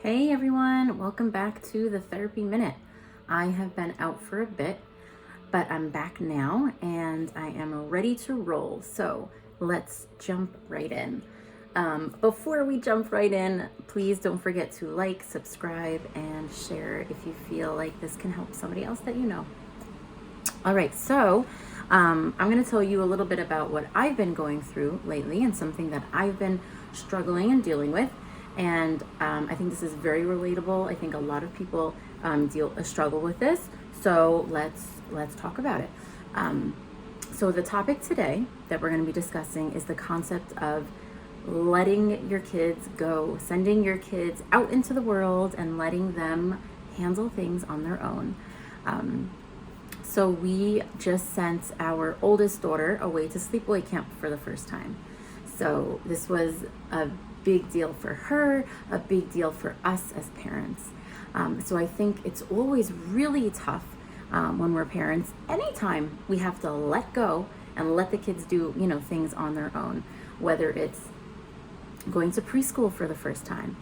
Hey everyone, welcome back to the Therapy Minute. I have been out for a bit, but I'm back now and I am ready to roll. So let's jump right in. Before we jump right in, please don't forget to like, subscribe, and share if you feel like this can help somebody else that you know. All right, so I'm going to tell you a little bit about what I've been going through lately and something that I've been struggling and dealing with. And I think this is very relatable. I think a lot of people struggle with this. So let's talk about it. So the topic today that we're going to be discussing is the concept of letting your kids go, sending your kids out into the world and letting them handle things on their own. So we just sent our oldest daughter away to sleepaway camp for the first time. So this was a big deal for her, a big deal for us as parents. So I think it's always really tough when we're parents. Anytime we have to let go and let the kids do, things on their own, whether it's going to preschool for the first time,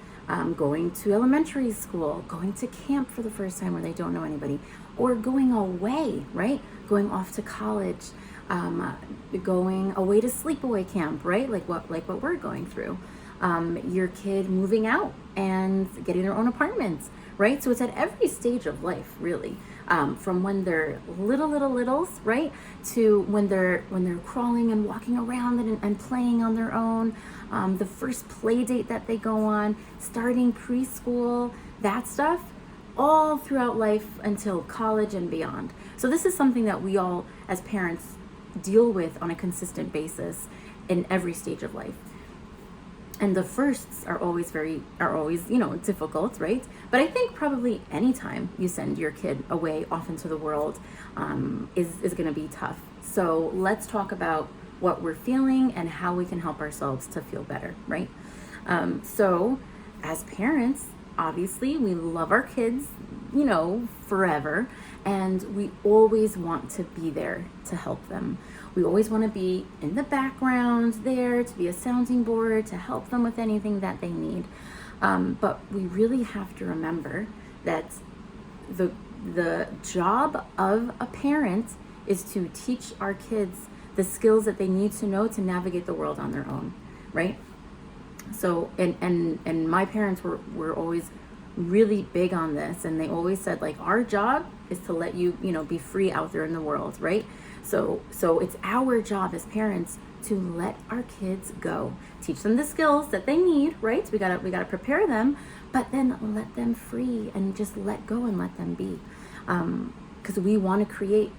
going to elementary school, going to camp for the first time where they don't know anybody, or going away, right? Going off to college, going away to sleepaway camp, right? Like what we're going through. Your kid moving out and getting their own apartments, right? So it's at every stage of life, really, from when they're littles, right, to when they're crawling and walking around and playing on their own, the first play date that they go on, starting preschool, that stuff, all throughout life until college and beyond. So this is something that we all, as parents, deal with on a consistent basis in every stage of life. And the firsts are always difficult, right? But I think probably anytime you send your kid away off into the world is going to be tough. So let's talk about what we're feeling and how we can help ourselves to feel better, right? So as parents, obviously we love our kids, forever, and we always want to be there to help them. We always want to be in the background there to be a sounding board, to help them with anything that they need. But we really have to remember that the job of a parent is to teach our kids the skills that they need to know to navigate the world on their own, right? So, and my parents were always really big on this, and they always said, like, our job is to let you, be free out there in the world, right? So it's our job as parents to let our kids go, teach them the skills that they need, right? We gotta prepare them, but then let them free and just let go and let them be, because we want to create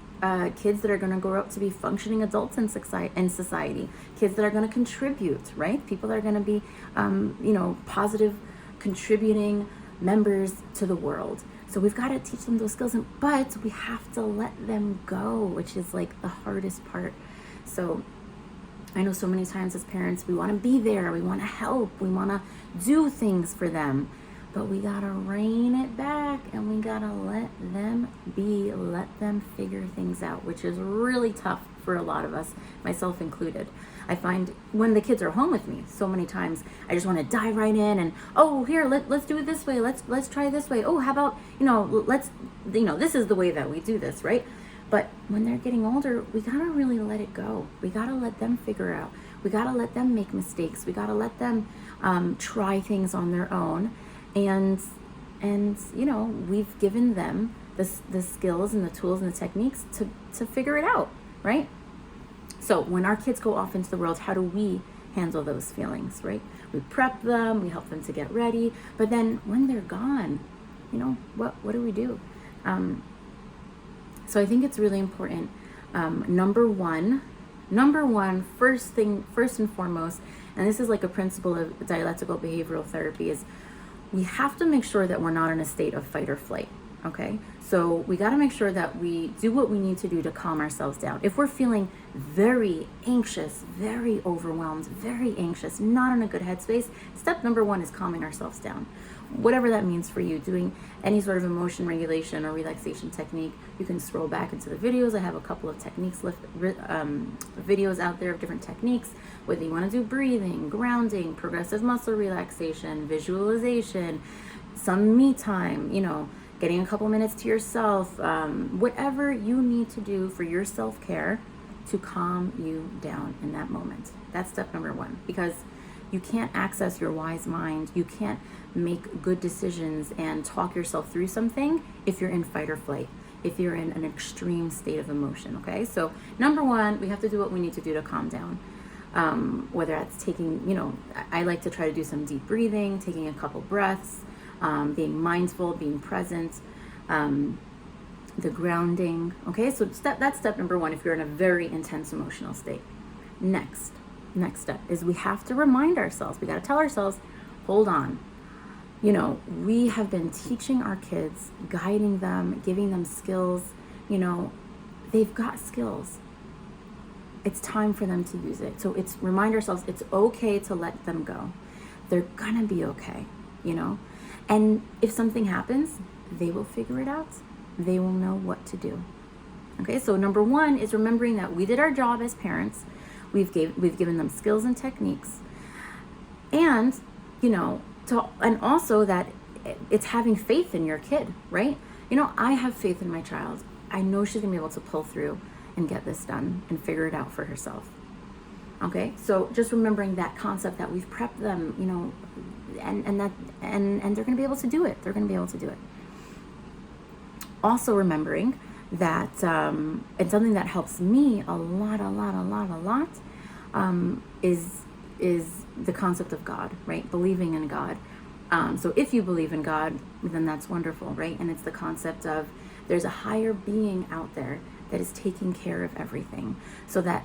kids that are going to grow up to be functioning adults in society, kids that are going to contribute, right? People that are going to be, positive, contributing members to the world. So we've got to teach them those skills, but we have to let them go, which is like the hardest part. So I know so many times as parents, we want to be there, we want to help, we want to do things for them, but we got to rein it back and we got to let them be, let them figure things out, which is really tough for a lot of us, myself included. I find when the kids are home with me, so many times I just want to dive right in and, oh, here, let's do it this way. Let's try this way. Oh, how about, this is the way that we do this, right? But when they're getting older, we got to really let it go. We got to let them figure out. We got to let them make mistakes. We got to let them try things on their own. And we've given them the skills and the tools and the techniques to figure it out, right? So when our kids go off into the world, how do we handle those feelings, right? We prep them, we help them to get ready, but then when they're gone, what do we do? So I think it's really important. Number one, first and foremost, and this is like a principle of dialectical behavioral therapy, is we have to make sure that we're not in a state of fight or flight. Okay, so we got to make sure that we do what we need to do to calm ourselves down. If we're feeling very anxious, very overwhelmed, very anxious, not in a good headspace, step number one is calming ourselves down. Whatever that means for you, doing any sort of emotion regulation or relaxation technique, you can scroll back into the videos. I have a couple of techniques, videos out there of different techniques, whether you want to do breathing, grounding, progressive muscle relaxation, visualization, some me time, getting a couple minutes to yourself, whatever you need to do for your self-care to calm you down in that moment. That's step number one, because you can't access your wise mind. You can't make good decisions and talk yourself through something if you're in fight or flight, if you're in an extreme state of emotion, okay? So number one, we have to do what we need to do to calm down. Whether that's taking, I like to try to do some deep breathing, taking a couple breaths, being mindful, being present, the grounding, okay? So that's step number one if you're in a very intense emotional state. Next step is we have to remind ourselves, we got to tell ourselves, hold on. We have been teaching our kids, guiding them, giving them skills. They've got skills. It's time for them to use it. So remind ourselves it's okay to let them go. They're gonna be okay, And if something happens, they will figure it out. They will know what to do. Okay, so number one is remembering that we did our job as parents. We've given them skills and techniques, and and also that it's having faith in your kid, right? I have faith in my child. I know she's gonna be able to pull through and get this done and figure it out for herself. Okay, so just remembering that concept that we've prepped them, and they're gonna be able to do it. They're gonna be able to do it. Also remembering that, and something that helps me a lot, is the concept of God, right? Believing in God. So if you believe in God, then that's wonderful, right? And it's the concept of there's a higher being out there that is taking care of everything. So that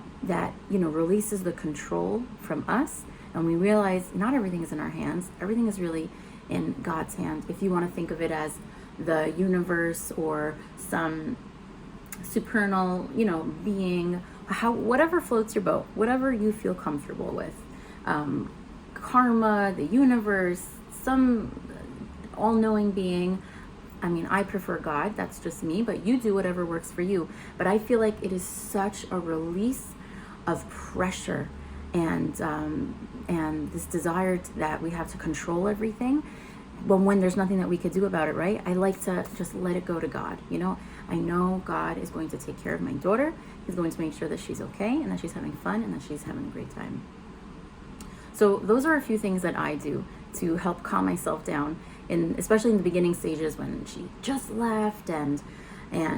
releases the control from us, and we realize not everything is in our hands. Everything is really in God's hand. If you want to think of it as the universe or some supernal, being, whatever floats your boat, whatever you feel comfortable with. Karma, the universe, some all-knowing being. I prefer God, that's just me, but you do whatever works for you. But I feel like it is such a release of pressure and this desire that we have to control everything. But when there's nothing that we could do about it, right? I like to just let it go to God. I know God is going to take care of my daughter. He's going to make sure that she's okay and that she's having fun and that she's having a great time. So those are a few things that I do to help calm myself down, especially in the beginning stages when she just left and